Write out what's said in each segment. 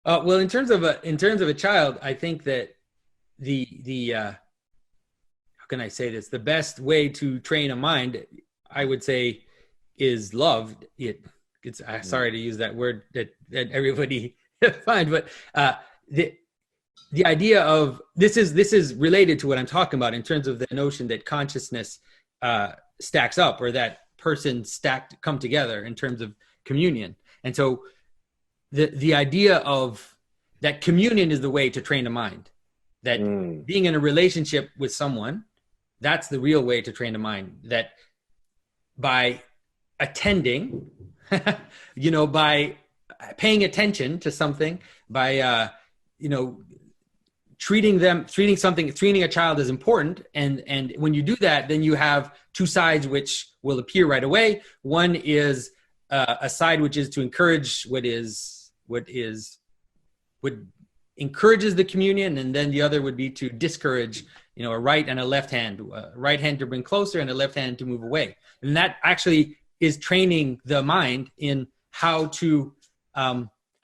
Well, in terms of a child, I think that the how can I say this? The best way to train a mind, I would say, is love. It's Mm. sorry to use that word that everybody finds, but the the idea of this is related to what I'm talking about in terms of the notion that consciousness stacks up, or that person stacked come together in terms of communion. And so the idea of that communion is the way to train a mind. That Mm. being in a relationship with someone, that's the real way to train a mind. That by attending, by paying attention to something, by you know, treating a child as important, and when you do that, then you have two sides which will appear right away. One is a side which is to encourage what encourages the communion, and then the other would be to discourage, a right and a left hand, a right hand to bring closer and a left hand to move away. And that actually is training the mind in how to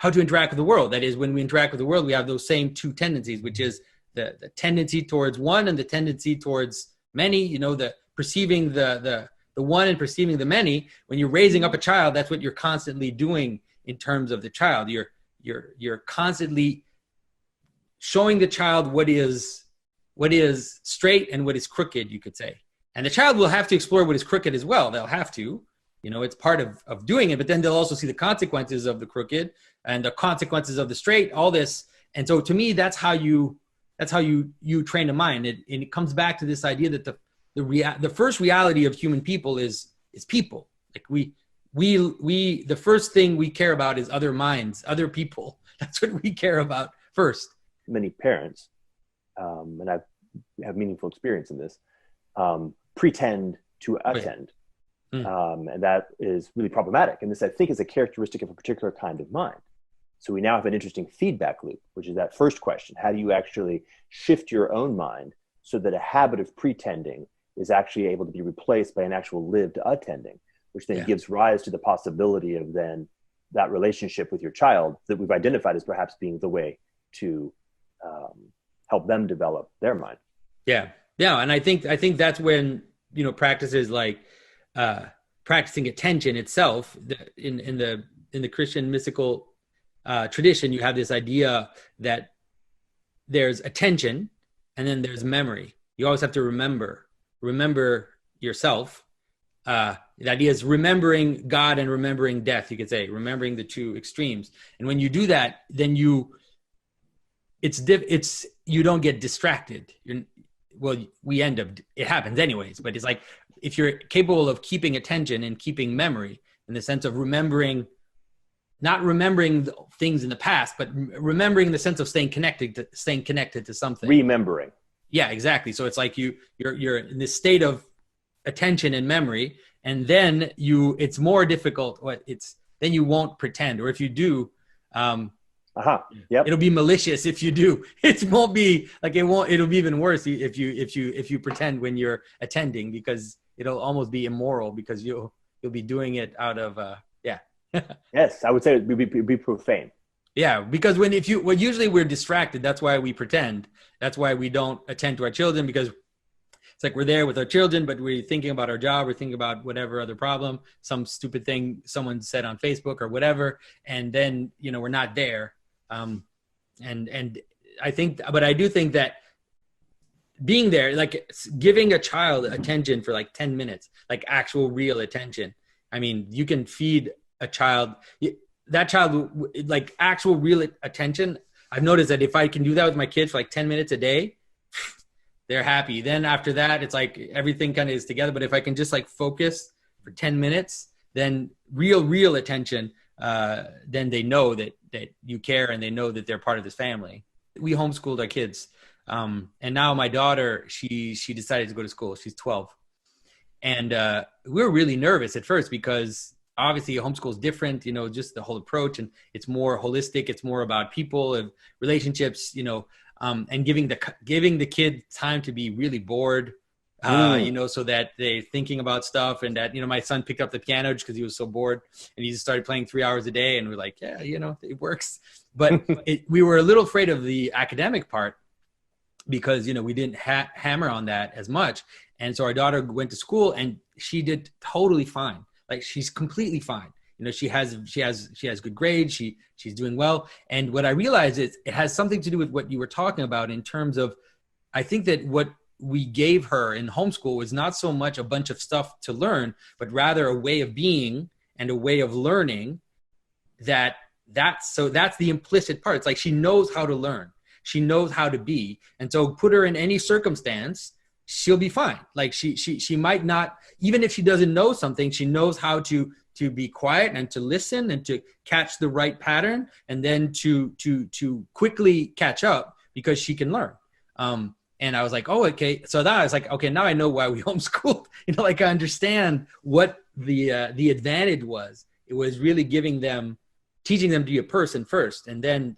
interact with the world. That is, when we interact with the world, we have those same two tendencies, which is the tendency towards one and the tendency towards many. The perceiving the one and perceiving the many. When you're raising up a child, that's what you're constantly doing in terms of the child. You're constantly showing the child what is straight and what is crooked, you could say. And the child will have to explore what is crooked as well. They'll have to, it's part of doing it, but then they'll also see the consequences of the crooked and the consequences of the straight, all this. And so to me, that's how you train a mind. It comes back to this idea that the first reality of human people is people. Like the first thing we care about is other minds, other people. That's what we care about first. Many parents, and I have meaningful experience in this, pretend to attend. And that is really problematic. And this, I think, is a characteristic of a particular kind of mind. So we now have an interesting feedback loop, which is that first question: how do you actually shift your own mind so that a habit of pretending is actually able to be replaced by an actual lived attending, which then gives rise to the possibility of then that relationship with your child that we've identified as perhaps being the way to help them develop their mind. Yeah. And I think that's when, practices like practicing attention itself, in the Christian mystical tradition, you have this idea that there's attention and then there's memory. You always have to remember yourself. The idea is remembering God and remembering death, you could say, remembering the two extremes. And when you do that, then you don't get distracted. It happens anyways, but it's like, if you're capable of keeping attention and keeping memory, in the sense of not remembering things in the past, but remembering the sense of staying connected to something. Remembering. Yeah, exactly. So it's like you're in this state of attention and memory, and then it's more difficult. Then you won't pretend, or if you do, Yep. it'll be malicious if you do. It won't be like it'll be even worse if you pretend when you're attending, because it'll almost be immoral, because you'll be doing it out of Yes, I would say it'd be profane. Yeah, because usually we're distracted. That's why we pretend. That's why we don't attend to our children, because it's like we're there with our children, but we're thinking about our job, we're thinking about whatever other problem, some stupid thing someone said on Facebook or whatever, and then we're not there. And I do think that being there, like giving a child attention for like 10 minutes, like actual real attention. I mean, you can feed a child, that child, like actual real attention. I've noticed that if I can do that with my kids for like 10 minutes a day, they're happy. Then after that, it's like everything kind of is together. But if I can just like focus for 10 minutes, then real attention, then they know that you care, and they know that they're part of this family. We homeschooled our kids. And now my daughter, she decided to go to school. She's 12. And we were really nervous at first, because obviously homeschool is different, just the whole approach, and it's more holistic. It's more about people and relationships, and giving the kid time to be really bored, Mm. so that they're thinking about stuff. And that, my son picked up the piano just because he was so bored, and he just started playing 3 hours a day. And we're like, yeah, it works. But we were a little afraid of the academic part because, we didn't hammer on that as much. And so our daughter went to school and she did totally fine. Like, she's completely fine. She has good grades. She's doing well. And what I realized is it has something to do with what you were talking about in terms of, I think that what we gave her in homeschool was not so much a bunch of stuff to learn, but rather a way of being and a way of learning that's the implicit part. It's like she knows how to learn. She knows how to be. And so put her in any circumstance, she'll be fine. Like she might not, even if she doesn't know something, she knows how to be quiet and to listen and to catch the right pattern, and then to quickly catch up because she can learn. And I was like, oh, okay. So that I was like, okay, now I know why we homeschooled. Like, I understand what the advantage was. It was really teaching them to be a person first. And then,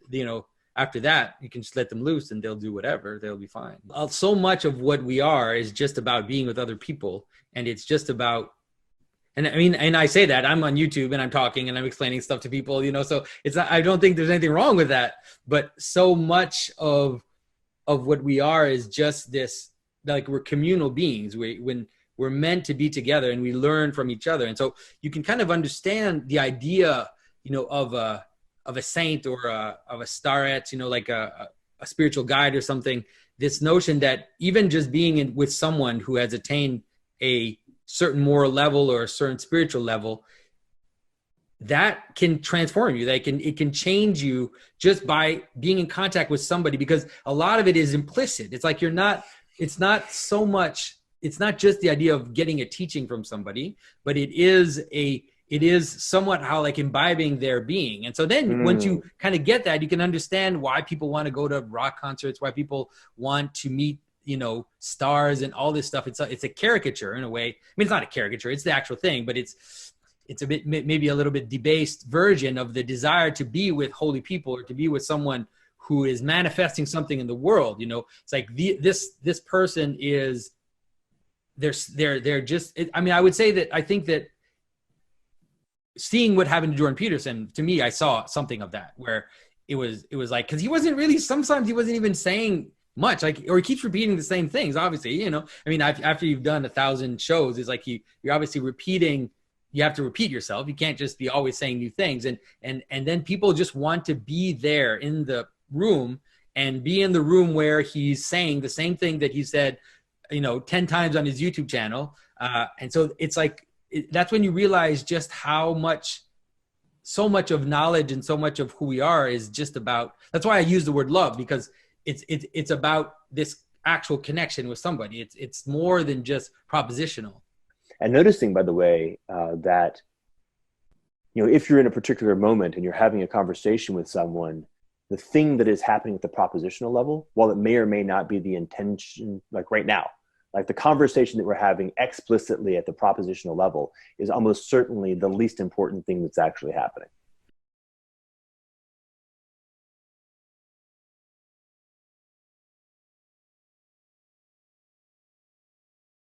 after that, you can just let them loose and they'll do whatever. They'll be fine. So much of what we are is just about being with other people. And it's just about, and I say that I'm on YouTube and I'm talking and I'm explaining stuff to people, so it's not, I don't think there's anything wrong with that. But so much of what we are is just this, like, we're communal beings. When we're meant to be together and we learn from each other. And so you can kind of understand the idea, of a saint or of a starret, like a spiritual guide or something. This notion that even just being with someone who has attained a certain moral level or a certain spiritual level, that can transform you. It can change you just by being in contact with somebody, because a lot of it is implicit. It's like it's not just the idea of getting a teaching from somebody, but it is somewhat how, like, imbibing their being. And so then once you kind of get that, you can understand why people want to go to rock concerts, why people want to meet, stars and all this stuff. It's a caricature in a way. I mean, it's not a caricature, it's the actual thing, but it's a bit, maybe a little bit debased version of the desire to be with holy people or to be with someone who is manifesting something in the world. It's like this person is, they're just, I would say that I think that seeing what happened to Jordan Peterson, to me, I saw something of that, where it was like, because sometimes he wasn't even saying much, like, or he keeps repeating the same things, obviously, after you've done 1,000 shows, it's like you're obviously repeating. You have to repeat yourself. You can't just be always saying new things. And then people just want to be there in the room and be in the room where he's saying the same thing that he said, 10 times on his YouTube channel. And so it's like, that's when you realize just so much of knowledge and so much of who we are is just about, that's why I use the word love, because it's about this actual connection with somebody. It's more than just propositional. And noticing, by the way, that, if you're in a particular moment and you're having a conversation with someone, the thing that is happening at the propositional level, while it may or may not be the intention, like right now, like the conversation that we're having explicitly at the propositional level is almost certainly the least important thing that's actually happening.